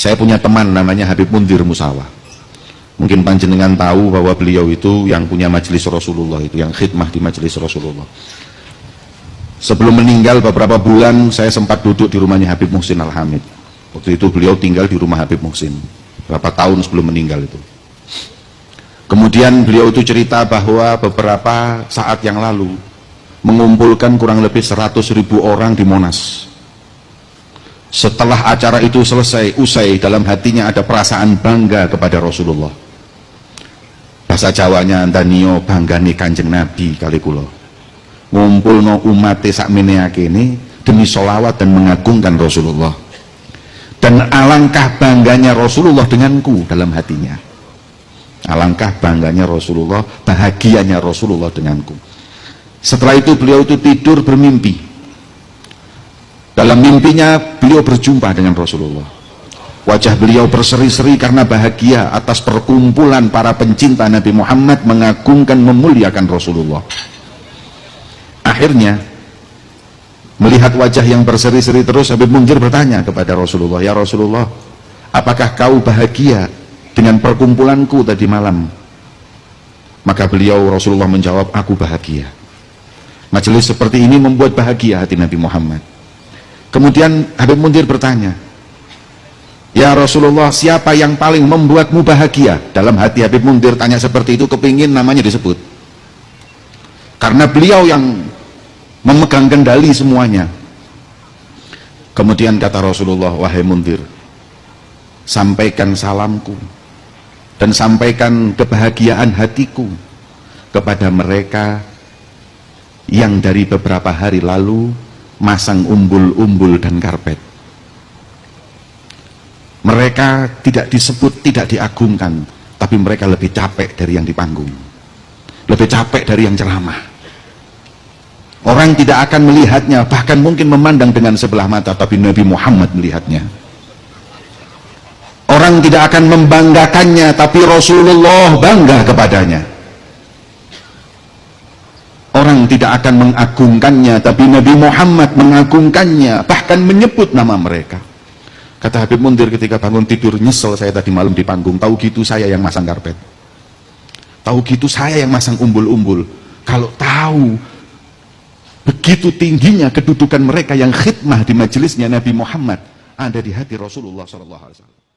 Saya punya teman namanya Habib Mundir Musawa. Mungkin panjenengan tahu bahwa beliau itu yang punya majelis Rasulullah, itu yang khidmah di majelis Rasulullah. Sebelum meninggal beberapa bulan saya sempat duduk di rumahnya Habib Muhsin Al-Hamid. Waktu itu beliau tinggal di rumah Habib Muhsin berapa tahun sebelum meninggal itu. Kemudian beliau itu cerita bahwa beberapa saat yang lalu mengumpulkan kurang lebih 100.000 orang di Monas. Setelah acara itu selesai, usai, dalam hatinya ada perasaan bangga kepada Rasulullah. Bahasa Jawanya antanio banggane Kanjeng Nabi kali kula. Ngumpulno umate sakmene akene demi sholawat dan mengagungkan Rasulullah. Dan alangkah bangganya Rasulullah denganku dalam hatinya. Alangkah bangganya Rasulullah, bahagianya Rasulullah denganku. Setelah itu beliau itu tidur bermimpi. Dalam mimpinya beliau berjumpa dengan Rasulullah. Wajah beliau berseri-seri karena bahagia atas perkumpulan para pencinta Nabi Muhammad mengagungkan, memuliakan Rasulullah. Akhirnya melihat wajah yang berseri-seri terus, Habib Mundir bertanya kepada Rasulullah, "Ya Rasulullah, apakah kau bahagia dengan perkumpulanku tadi malam?" Maka beliau, Rasulullah menjawab, "Aku bahagia." Majelis seperti ini membuat bahagia hati Nabi Muhammad. Kemudian Habib Mundir bertanya, "Ya Rasulullah, siapa yang paling membuatmu bahagia?" Dalam hati Habib Mundir tanya seperti itu, kepingin namanya disebut. Karena beliau yang memegang kendali semuanya. Kemudian kata Rasulullah, "Wahai Mundir, sampaikan salamku dan sampaikan kebahagiaan hatiku kepada mereka yang dari beberapa hari lalu masang umbul-umbul dan karpet. Mereka tidak disebut, tidak diagungkan, tapi mereka lebih capek dari yang di panggung, lebih capek dari yang ceramah. Orang tidak akan melihatnya, bahkan mungkin memandang dengan sebelah mata, tapi Nabi Muhammad melihatnya. Orang tidak akan membanggakannya, tapi Rasulullah bangga kepadanya. Orang tidak akan mengagungkannya, tapi Nabi Muhammad mengagungkannya, bahkan menyebut nama mereka. Kata Habib Mundir ketika bangun tidur, "Nyesel saya tadi malam di panggung, tahu gitu saya yang masang karpet, tahu gitu saya yang masang umbul-umbul. Kalau tahu begitu tingginya kedudukan mereka yang khidmah di majelisnya Nabi Muhammad ada di hati Rasulullah SAW."